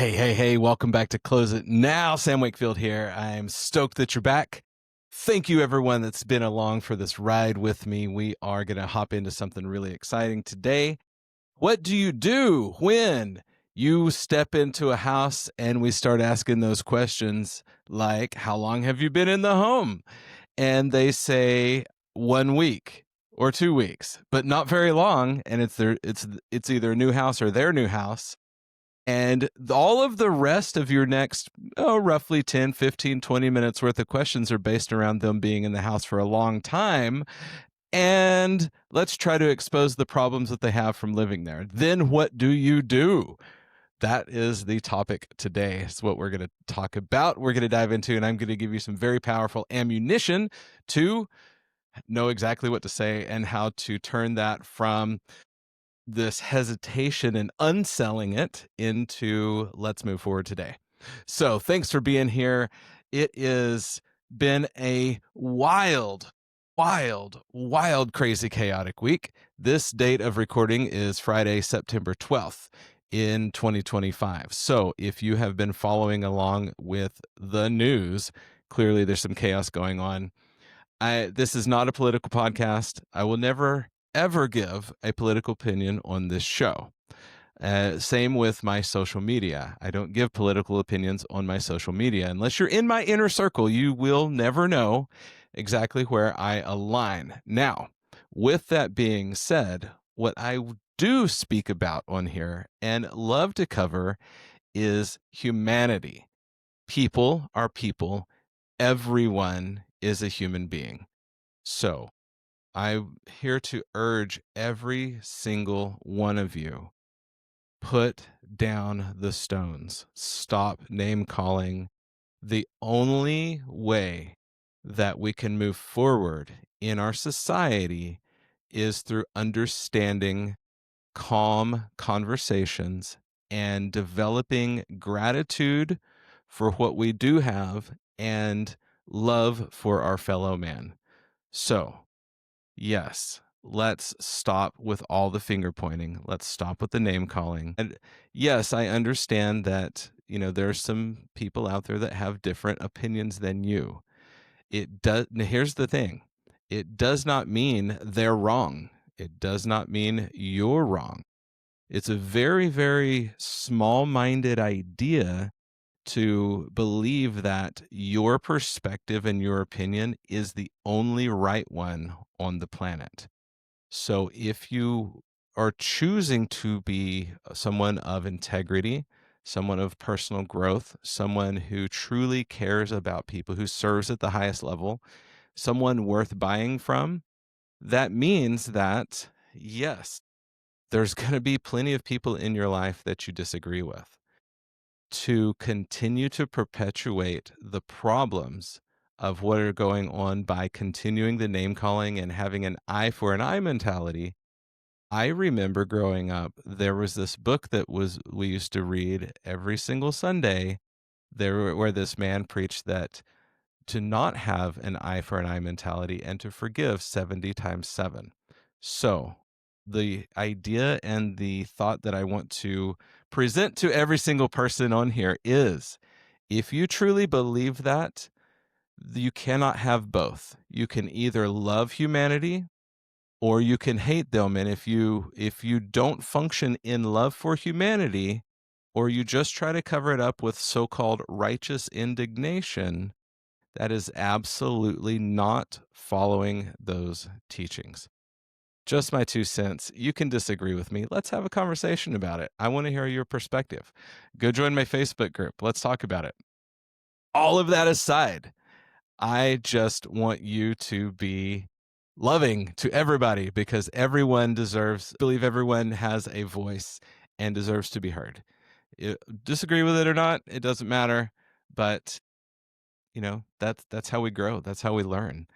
Hey, welcome back to Close It Now. Sam Wakefield here. I'm stoked that you're back. Thank you, everyone that's been along for this ride with me. We are going to hop into something really exciting today. What do you do when you step into a house and we start asking those questions like, how long have you been in the home? And they say 1 week or 2 weeks, but not very long. And it's either a new house or their new house. And all of the rest of your next, roughly 10, 15, 20 minutes worth of questions are based around them being in the house for a long time. And let's try to expose the problems that they have from living there. Then what do you do? That is the topic today. It's what we're going to talk about. We're going to dive into, and I'm going to give you some very powerful ammunition to know exactly what to say and how to turn that from this hesitation and unselling it into let's move forward today. So thanks for being here. It has been a wild, crazy, chaotic week. This date of recording is Friday, September 12th in 2025. So if you have been following along with the news, clearly there's some chaos going on. This is not a political podcast. I will never, ever give a political opinion on this show. Same with my social media. I don't give political opinions on my social media. Unless you're in my inner circle, you will never know exactly where I align. Now, with that being said, what I do speak about on here and love to cover is humanity. People are people. Everyone is a human being. So I'm here to urge every single one of you, put down the stones. Stop name calling. The only way that we can move forward in our society is through understanding calm conversations and developing gratitude for what we do have and love for our fellow man. So, yes, let's stop with all the finger pointing. Let's stop with the name calling. And yes, I understand that, there's some people out there that have different opinions than you. Here's the thing. It does not mean they're wrong. It does not mean you're wrong. It's a very, very small-minded idea to believe that your perspective and your opinion is the only right one on the planet. So if you are choosing to be someone of integrity, someone of personal growth, someone who truly cares about people, who serves at the highest level, someone worth buying from, that means that, yes, there's going to be plenty of people in your life that you disagree with. To continue to perpetuate the problems of what are going on by continuing the name calling and having an eye for an eye mentality. I remember growing up, there was this book that we used to read every single Sunday where this man preached that to not have an eye for an eye mentality and to forgive 70 times 7. So the idea and the thought that I want to present to every single person on here is, if you truly believe that, you cannot have both. You can either love humanity or you can hate them. And if you don't function in love for humanity, or you just try to cover it up with so-called righteous indignation, that is absolutely not following those teachings. Just my 2 cents. You can disagree with me. Let's have a conversation about it. I want to hear your perspective. Go join my Facebook group. Let's talk about it. All of that aside, I just want you to be loving to everybody, because everyone believe everyone has a voice and deserves to be heard. Disagree with it or not, it doesn't matter. But that's how we grow. That's how we learn.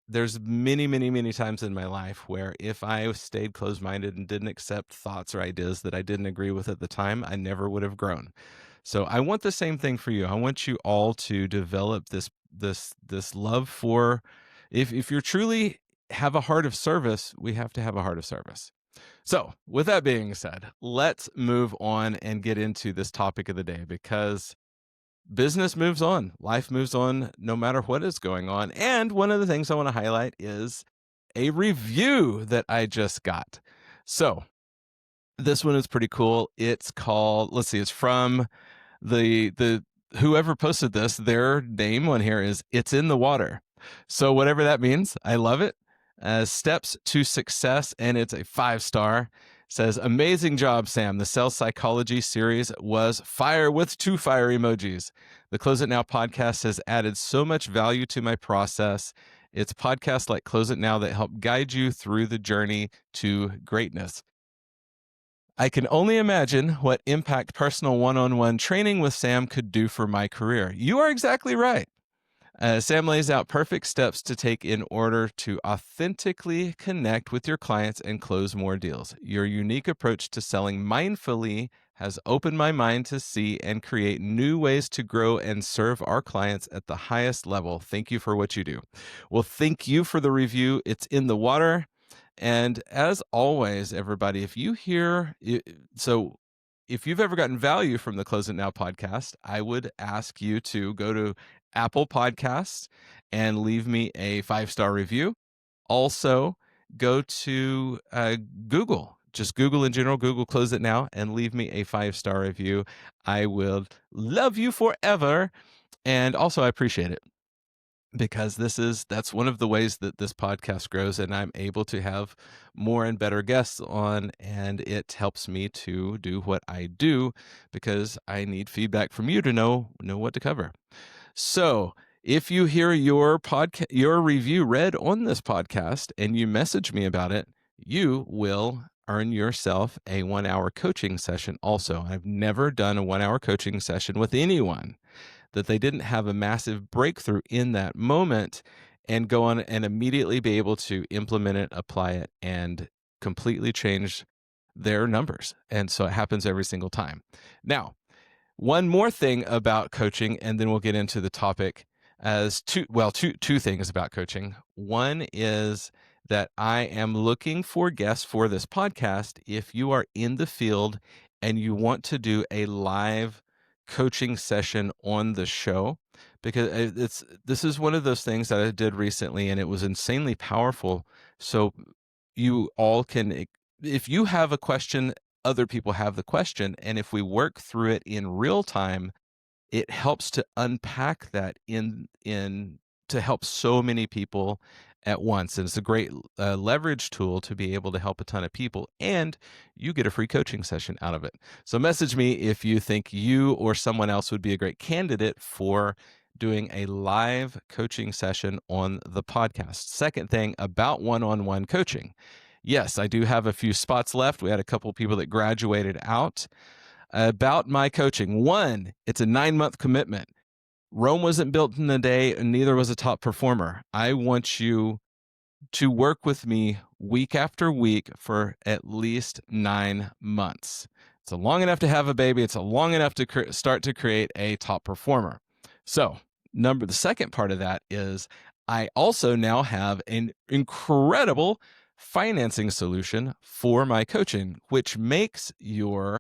There's many times in my life where if I stayed closed-minded and didn't accept thoughts or ideas that I didn't agree with at the time, I never would have grown. So I want the same thing for you. I want you all to develop this love for, if you truly have a heart of service, we have to have a heart of service. So, with that being said, let's move on and get into this topic of the day because business moves on, life moves on no matter what is going on. And one of the things I want to highlight is a review that I just got. So, this one is pretty cool. It's called, let's see, it's from the whoever posted this, their name on here is It's in the Water. So whatever that means, I love it. Steps to Success, and it's a 5-star. Says, amazing job, Sam. The sales psychology series was fire with 2 fire emojis. The Close It Now podcast has added so much value to my process. It's podcasts like Close It Now that help guide you through the journey to greatness. I can only imagine what impact personal one-on-one training with Sam could do for my career. You are exactly right. Sam lays out perfect steps to take in order to authentically connect with your clients and close more deals. Your unique approach to selling mindfully has opened my mind to see and create new ways to grow and serve our clients at the highest level. Thank you for what you do. Well, thank you for the review. It's in the water. And as always, everybody, if you hear, so if you've ever gotten value from the Close It Now podcast, I would ask you to go to Apple Podcasts and leave me a 5-star review. Also, go to Google, just Google in general, Google Close It Now, and leave me a 5-star review. I will love you forever. And also, I appreciate it because that's one of the ways that this podcast grows, and I'm able to have more and better guests on, and it helps me to do what I do because I need feedback from you to know what to cover. So if you hear your review read on this podcast and you message me about it, you will earn yourself a 1-hour coaching session. Also, I've never done a 1-hour coaching session with anyone that they didn't have a massive breakthrough in that moment and go on and immediately be able to implement it, apply it, and completely change their numbers. And so it happens every single time. Now, one more thing about coaching, and then we'll get into the topic as two things about coaching. One is that I am looking for guests for this podcast. If you are in the field and you want to do a live coaching session on the show, because this is one of those things that I did recently and it was insanely powerful. So you all can, if you have a question, other people have the question, and if we work through it in real time, it helps to unpack that in to help so many people at once. And it's a great leverage tool to be able to help a ton of people, and you get a free coaching session out of it. So message me if you think you or someone else would be a great candidate for doing a live coaching session on the podcast. Second thing about one-on-one coaching. Yes, I do have a few spots left. We had a couple of people that graduated out. About my coaching. One, it's a 9-month commitment. Rome wasn't built in a day, and neither was a top performer. I want you to work with me week after week for at least 9 months. It's long enough to have a baby. It's long enough to start to create a top performer. So the second part of that is I also now have an incredible financing solution for my coaching, which makes your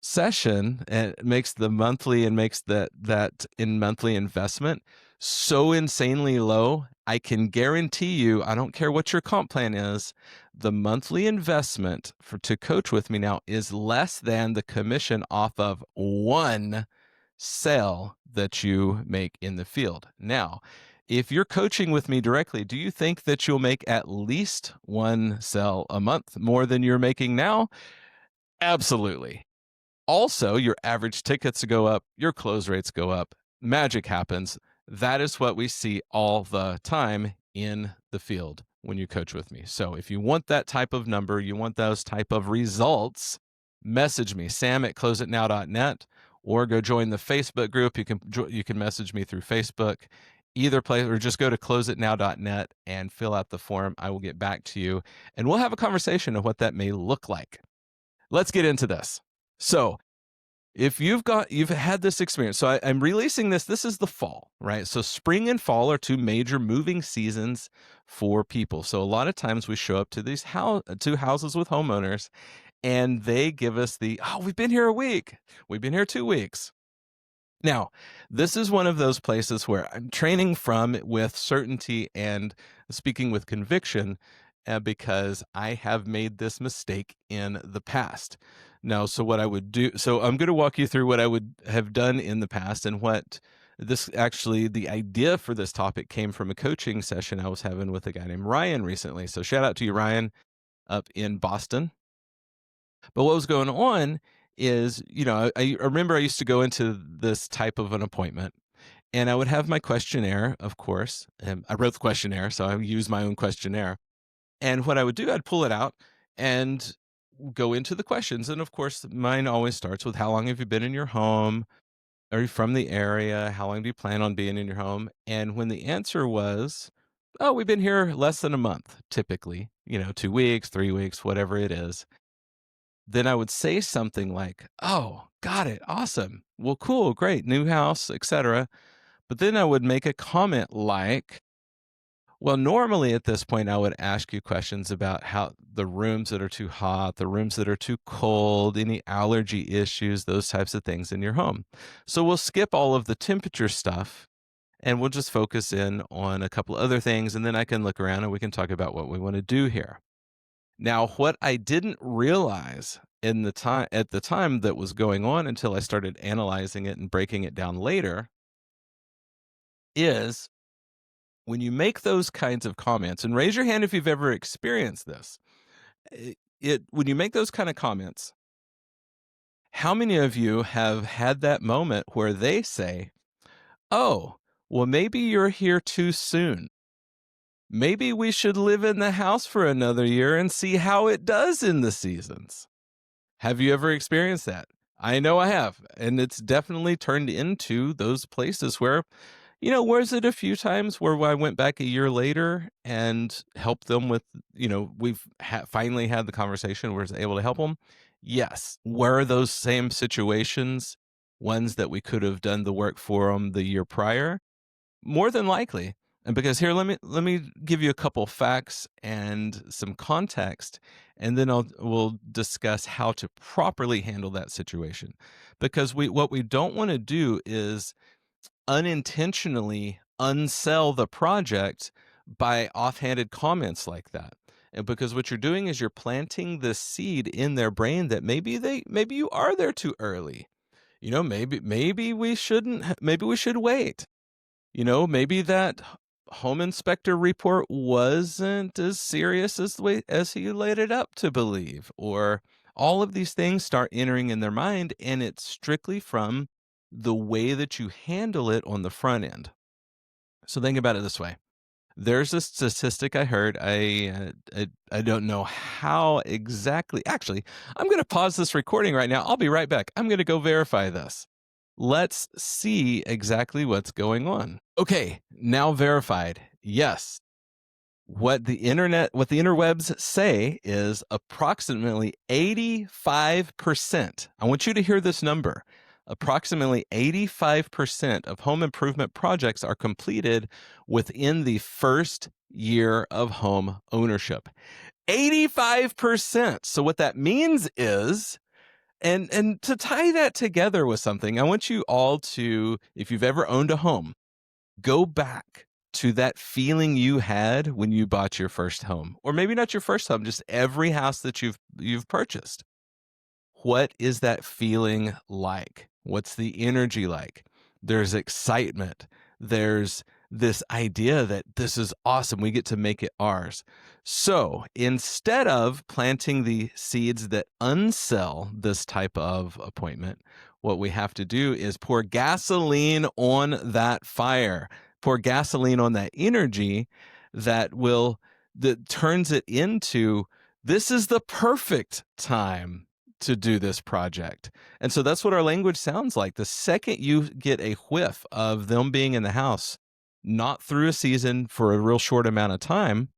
session and makes the monthly and makes that in monthly investment so insanely low. I can guarantee you, I don't care what your comp plan is, the monthly investment to coach with me now is less than the commission off of one sale that you make in the field. Now, if you're coaching with me directly, do you think that you'll make at least one sale a month more than you're making now? Absolutely. Also, your average tickets go up, your close rates go up, magic happens. That is what we see all the time in the field when you coach with me. So if you want that type of number, you want those type of results, message me, sam@closeitnow.net, or go join the Facebook group. You can message me through Facebook, either place, or just go to closeitnow.net and fill out the form. I will get back to you, and we'll have a conversation of what that may look like. Let's get into this. So If you've had this experience, so I'm releasing this. This is the fall, right? So spring and fall are two major moving seasons for people. So a lot of times we show up to these to houses with homeowners, and they give us oh, we've been here a week, we've been here 2 weeks. Now, this is one of those places where I'm training from with certainty and speaking with conviction, because I have made this mistake in the past. Now, so what I would do, so I'm going to walk you through what I would have done in the past and what this actually, the idea for this topic came from a coaching session I was having with a guy named Ryan recently. So shout out to you, Ryan, up in Boston. But what was going on is, I remember I used to go into this type of an appointment and I would have my questionnaire, of course. And I wrote the questionnaire, so I use my own questionnaire. And what I would do, I'd pull it out and go into the questions. And of course, mine always starts with, how long have you been in your home? Are you from the area? How long do you plan on being in your home? And when the answer was, oh, we've been here less than a month, typically, 2 weeks, 3 weeks, whatever it is, then I would say something like, "Oh, got it. Awesome. Well, cool, great, new house, etc." But then I would make a comment like, well, normally at this point, I would ask you questions about how the rooms that are too hot, the rooms that are too cold, any allergy issues, those types of things in your home. So we'll skip all of the temperature stuff and we'll just focus in on a couple other things. And then I can look around and we can talk about what we want to do here. Now, what I didn't realize at the time that was going on until I started analyzing it and breaking it down later is when you make those kinds of comments, and raise your hand if you've ever experienced this. When you make those kind of comments, how many of you have had that moment where they say, "Oh, well, maybe you're here too soon. Maybe we should live in the house for another year and see how it does in the seasons." Have you ever experienced that? I know I have, and it's definitely turned into those places where, was it a few times where I went back a year later and helped them with, we've finally had the conversation where I was able to help them? Yes. Were those same situations ones that we could have done the work for them the year prior? More than likely. And because here, let me give you a couple facts and some context, and then we'll discuss how to properly handle that situation. Because what we don't want to do is unintentionally unsell the project by offhanded comments like that. And because what you're doing is you're planting the seed in their brain that maybe you are there too early. Maybe we shouldn't, maybe we should wait. Maybe that home inspector report wasn't as serious as the way as he laid it up to believe, or all of these things start entering in their mind, and it's strictly from the way that you handle it on the front end. So think about it this way. There's a statistic I heard. I don't know how exactly. Actually, I'm going to pause this recording right now. I'll be right back. I'm going to go verify this. Let's see exactly what's going on. Okay, now verified. Yes. What the interwebs say is approximately 85%. I want you to hear this number. Approximately 85% of home improvement projects are completed within the first year of home ownership. 85%. So what that means is, and to tie that together with something, I want you all to, if you've ever owned a home, go back to that feeling you had when you bought your first home, or maybe not your first home, just every house that you've purchased. What is that feeling like? What's the energy like? There's excitement. There's this idea that this is awesome. We get to make it ours. So instead of planting the seeds that unsell this type of appointment, what we have to do is pour gasoline on that fire, pour gasoline on that energy that turns it into, this is the perfect time to do this project. And so that's what our language sounds like. The second you get a whiff of them being in the house, not through a season for a real short amount of time,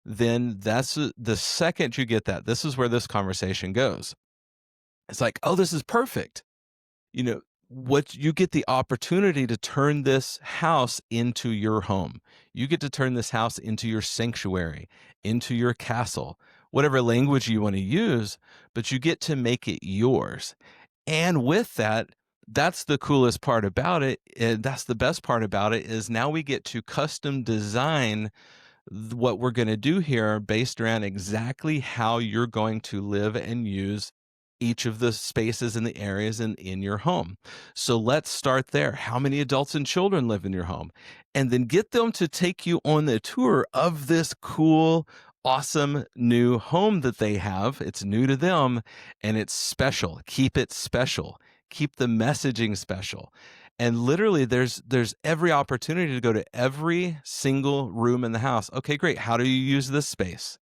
then that's the second you get that. This is where this conversation goes. It's like, oh, this is perfect. what you get the opportunity to turn this house into your home. You get to turn this house into your sanctuary, into your castle, whatever language you want to use, but you get to make it yours. And with that, that's the coolest part about it. And that's the best part about it is now we get to custom design what we're going to do here based around exactly how you're going to live and use each of the spaces and the areas in your home. So let's start there. How many adults and children live in your home? And then get them to take you on the tour of this cool, awesome new home that they have. It's new to them and it's special. Keep it special. Keep the messaging special. And literally there's every opportunity to go to every single room in the house. Okay, great. How do you use this space?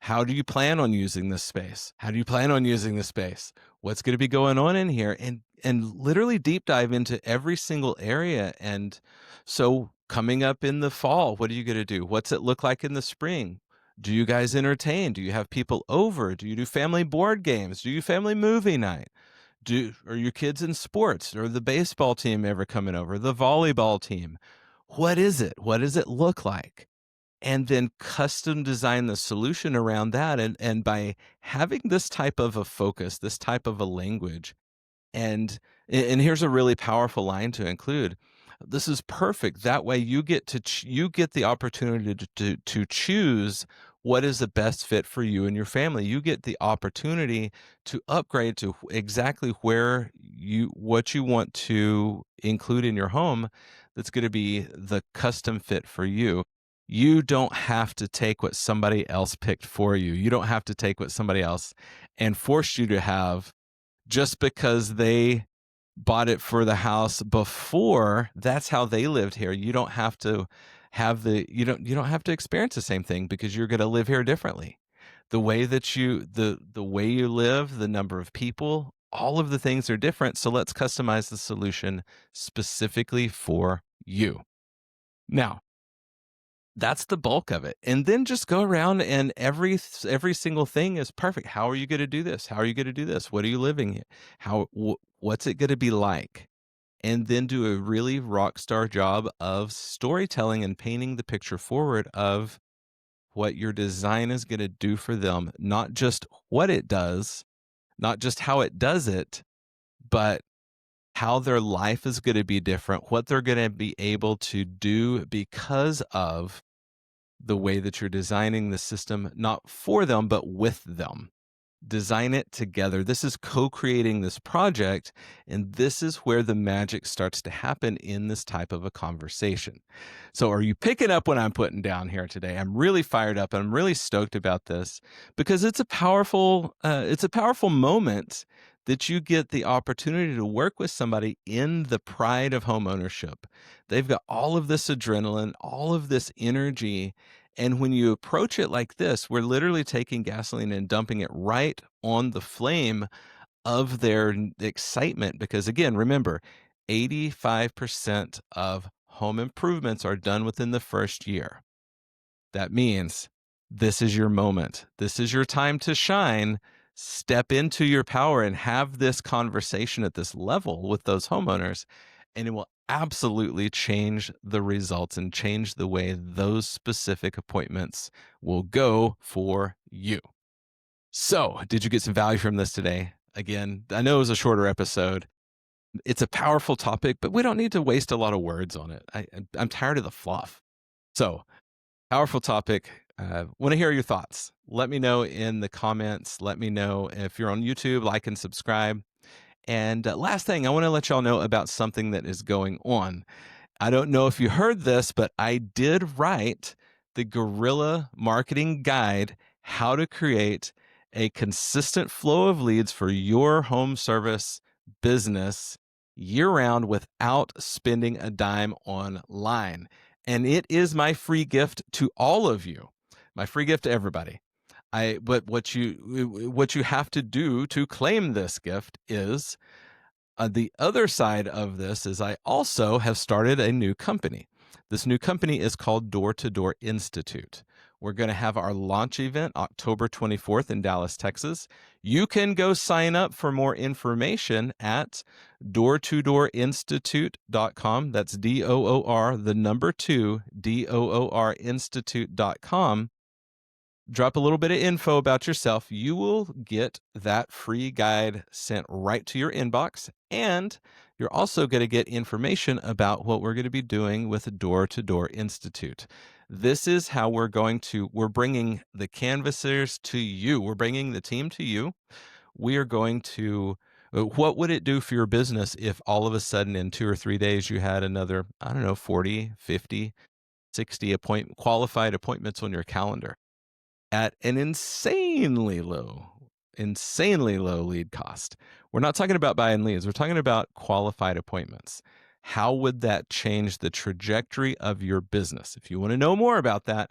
How do you plan on using this space? How do you plan on using this space? What's going to be going on in here? And literally deep dive into every single area. And so coming up in the fall, what are you going to do? What's it look like in the spring? Do you guys entertain? Do you have people over? Do you do family board games? Do you family movie night? Are your kids in sports? Or the baseball team ever coming over? The volleyball team? What is it? What does it look like? And then custom design the solution around that. And by having this type of a focus, this type of a language, and here's a really powerful line to include. This is perfect. That way you get you get the opportunity to choose what is the best fit for you and your family. You get the opportunity to upgrade to exactly what you want to include in your home that's going to be the custom fit for you. You don't have to take what somebody else picked for you. You don't have to take what somebody else and force you to have just because they bought it for the house before. That's how they lived here. You don't have to you don't have to experience the same thing because you're going to live here differently. The way that the way you live, the number of people, all of the things are different. So let's customize the solution specifically for you. Now, that's the bulk of it. And then just go around and every single thing is perfect. How are you going to do this? How are you going to do this? What are you living in? What's it going to be like? And then do a really rock star job of storytelling and painting the picture forward of what your design is going to do for them, not just what it does, not just how it does it, but how their life is going to be different, what they're going to be able to do because of the way that you're designing the system, not for them, but with them. Design it together. This is co-creating this project, and this is where the magic starts to happen in this type of a conversation. So are you picking up what I'm putting down here today? I'm really fired up and I'm really stoked about this because it's a powerful moment that you get the opportunity to work with somebody in the pride of home ownership. They've got all of this adrenaline, all of this energy. And when you approach it like this, we're literally taking gasoline and dumping it right on the flame of their excitement. Because again, remember, 85% of home improvements are done within the first year. That means this is your moment. This is your time to shine. Step into your power and have this conversation at this level with those homeowners, and it will absolutely change the results and change the way those specific appointments will go for you. So, did you get some value from this today? Again, I know it was a shorter episode. It's a powerful topic, but we don't need to waste a lot of words on it. I'm tired of the fluff. So, powerful topic. Want to hear your thoughts. Let me know in the comments. Let me know if you're on YouTube, like and subscribe. And last thing, I want to let y'all know about something that is going on. I don't know if you heard this, but I did write the Guerrilla Marketing Guide, how to create a consistent flow of leads for your home service business year-round without spending a dime online. And it is my free gift to all of you, my free gift to everybody. But what you have to do to claim this gift is the other side of this is I also have started a new company. This new company is called Door to Door Institute. We're going to have our launch event October 24th in Dallas, Texas. You can go sign up for more information at doortodoorinstitute.com. That's DOOR, the number 2, DOOR institute.com. Drop a little bit of info about yourself. You will get that free guide sent right to your inbox. And you're also going to get information about what we're going to be doing with Door to Door Institute. This is how we're bringing the canvassers to you. We're bringing the team to you. We are going to, what would it do for your business if all of a sudden in 2 or 3 days you had another, 40, 50, 60 qualified appointments on your calendar at an insanely low lead cost? We're not talking about buying leads. We're talking about qualified appointments. How would that change the trajectory of your business? If you want to know more about that,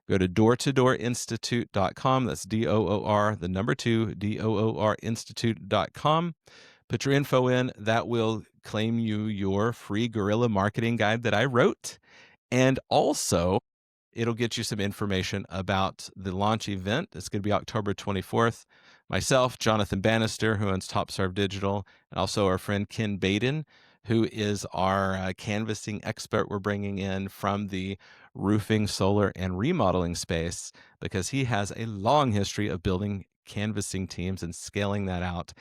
go to doortodoorinstitute.com. That's DOOR, the number 2, DOOR institute.com. Put your info in. That will claim you your free guerrilla marketing guide that I wrote. And also, it'll get you some information about the launch event. It's going to be October 24th. Myself, Jonathan Bannister, who owns Top Serve Digital, and also our friend Ken Baden, who is our canvassing expert we're bringing in from the roofing, solar, and remodeling space, because he has a long history of building canvassing teams and scaling that out.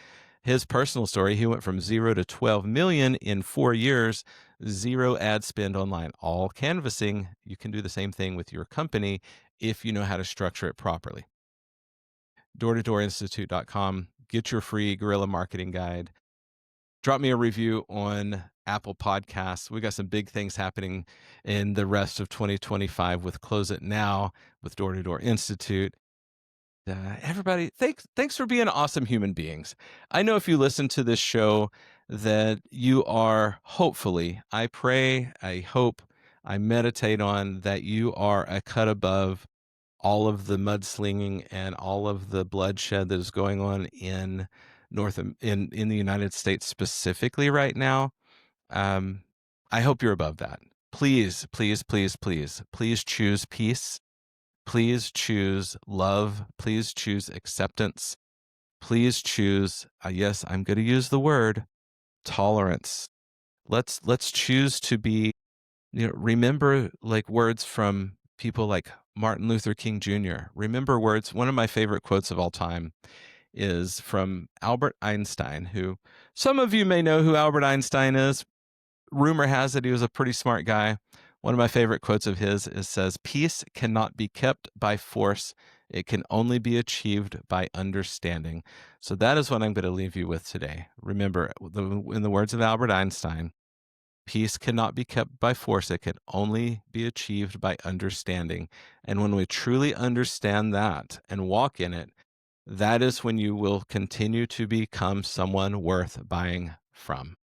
His personal story, he went from 0 to 12 million in 4 years, 0 ad spend online, all canvassing. You can do the same thing with your company if you know how to structure it properly. doortodoorinstitute.com. Get your free guerrilla marketing guide. Drop me a review on Apple Podcasts. We got some big things happening in the rest of 2025 with Close It Now, with Door to Door Institute. Everybody, thanks for being awesome human beings. I know if you listen to this show that you are, hopefully, I pray, I hope, I meditate on that you are a cut above all of the mudslinging and all of the bloodshed that is going on in the United States specifically right now. I hope you're above that. Please, please, please, please, please choose peace. Please choose love. Please choose acceptance. Please choose, yes, I'm going to use the word tolerance. Let's choose to be, remember like words from people like Martin Luther King Jr. Remember words. One of my favorite quotes of all time is from Albert Einstein, who some of you may know who Albert Einstein is. Rumor has it he was a pretty smart guy. One of my favorite quotes of his says, "Peace cannot be kept by force. It can only be achieved by understanding." So that is what I'm going to leave you with today. Remember, in the words of Albert Einstein, peace cannot be kept by force. It can only be achieved by understanding. And when we truly understand that and walk in it, that is when you will continue to become someone worth buying from.